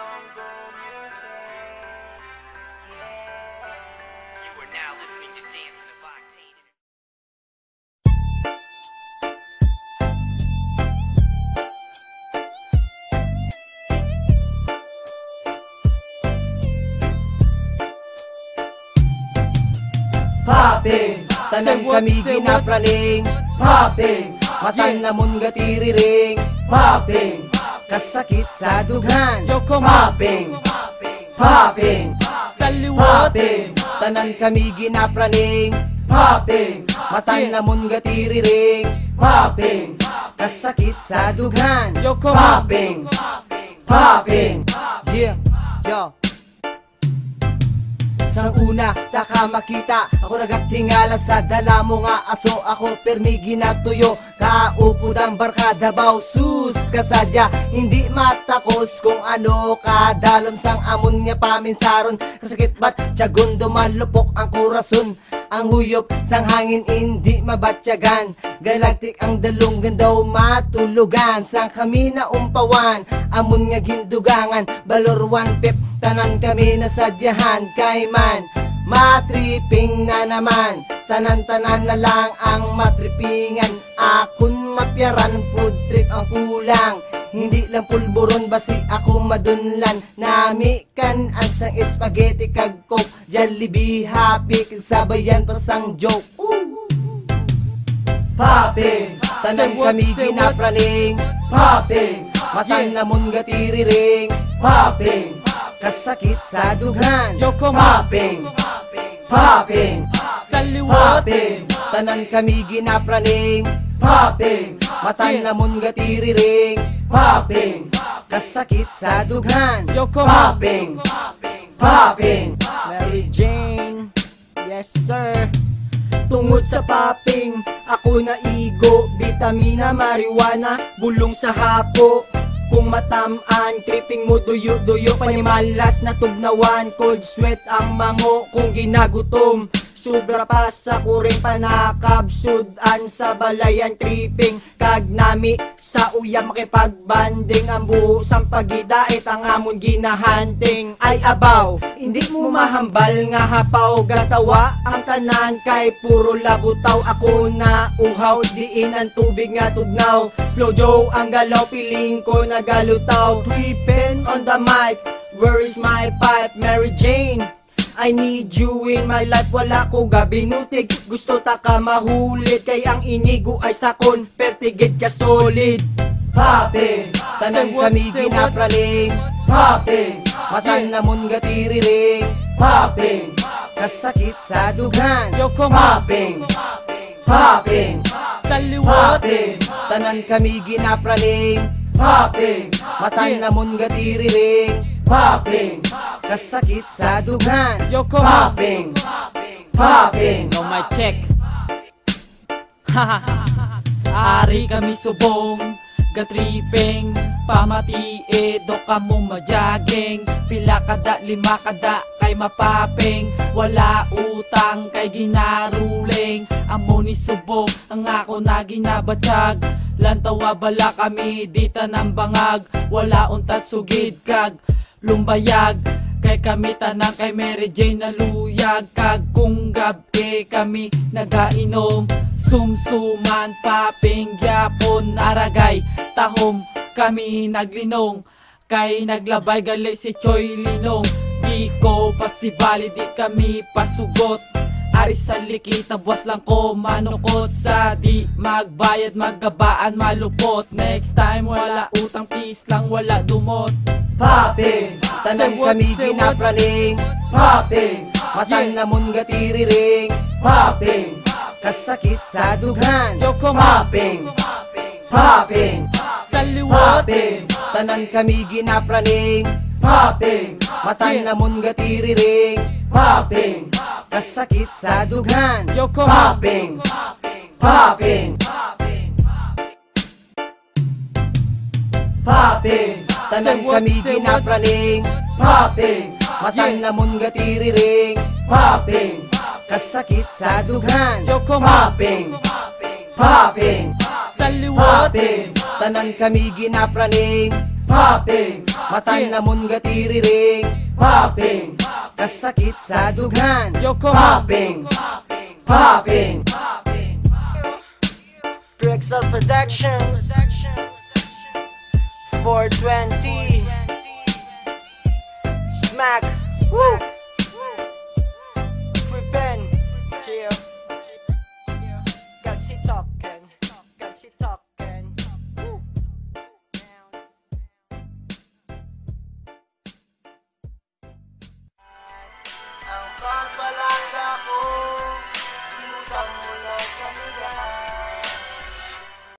Bongo music. Yeah. You are now listening to Dancing of Octane. Popping, tanan kami ginapraning. Popping, matan namon gatiriring. Popping, kasakit sa dughan. Popping, popping, popping, tanan kami ginapraning. Popping, matan namon gatiriring. Popping, kasakit sa dughan. Popping, popping, yeah, yo. Sang una, taka makita ako nagagtingala sa dala mo nga aso. Ako permi ginatuyo, kaupod ang barkada baw. Sus kasadya, hindi matakos kung ano kadalom sang amon nga paminsaron. Kasakit ba't tiyagon dumalupok ang kurason. Ang huyop sang hangin hindi mabatyagan. Galagtik ang dalunggan daw matulugan. Sang kami na umpawan, amon nga gindugangan. Balorwan pep, tanan kami nasadyahan. Kay man, matriping na naman. Tanan-tanan na lang ang matripingan. Akon napyaran, food trip ang kulang. Hindi lang pulburon, basi ako madunlan. Namikan asang spaghetti kag coke. Jollibee, happy, kag sabayan pa sang joke. Popping, tanan kami ginapraning. Popping, matan namon gatiriring. Popping, kasakit sa dughan. Popping, popping, popping, tanan kami ginapraning. Popping, matan namon gatiriring. Popping, kasakit sa dughan. Popping, popping, Mary Jane, yes sir. Tungod sa popping, ako naigo. Vitamina, marijuana, bulong sa hapo. Kung matamaan, tripping mo duyo-duyo. Panimalas na tugnawan, cold sweat ang mango kung ginagutom. Sobra pa sa kuring panakabsudan sa balayan tripping. Kag nami sa uya makipagbanding. Ang buhos ang pagidait ang amon ginahunting. Ay abaw, hindi mo mahambal nga hapaw. Gatawa ang tanan kay puro labutaw. Ako na uhaw, diin ang tubig nga tugnaw. Slow Joe ang galaw, piling ko nagalutaw. Tripping on the mic, where is my pipe? Mary Jane, I need you in my life. Wala ko gabinutig, gusto ta ka mahulit. Kay ang inigo ay sakon, pertigid ka solid. Popping, tanan kami ginapraning. Popping, matan namon gatiriring. Popping, kasakit sa dughan. Popping, popping, popping, tanan kami ginapraning. Popping, matan namon gatiriring. Popping, kasakit sa dughan. Popping, popping. No my check. Ari kami subong, gatripping, pamatie, do ka mo majaging. Pila kada, lima kada, kay mapaping. Wala utang, kay ginaruling. Amo ni subong, ang ako na ginabatyag. Lantawa bala kami, dita ng bangag. Wala untat sugid kag lumbayag. Kay kami tanang kay Mary Jane naluyag. Kag kung gabi kami nagainom. Sumsuman, paping, yapon, aragay, tahom kami naglinong. Kay naglabay gali si Choy Linong. Di ko pasibali, di kami pasugot. Ari sa likita, buwas lang ko manukot. Sa di magbayad, maggabaan, malupot. Next time wala utang, please lang wala dumot. Popping, tanan kami ginapraning. Popping, matan namon gatiriring. Popping, kasakit sa dughan. Popping, popping, popping, tanan kami ginapraning. Popping, matan namon gatiriring. Popping, kasakit sa dughan. Popping, popping, popping, tanan kami ginapraning. Popping, matan namon gatiriring. Popping, kasakit sa dughan. Popping, popping, popping, tanan kami ginapraning. Popping, Matan namon gatiriring. Popping, kasakit sa dughan. Popping, Popping, 3XL Productions 420 Smack. Woo!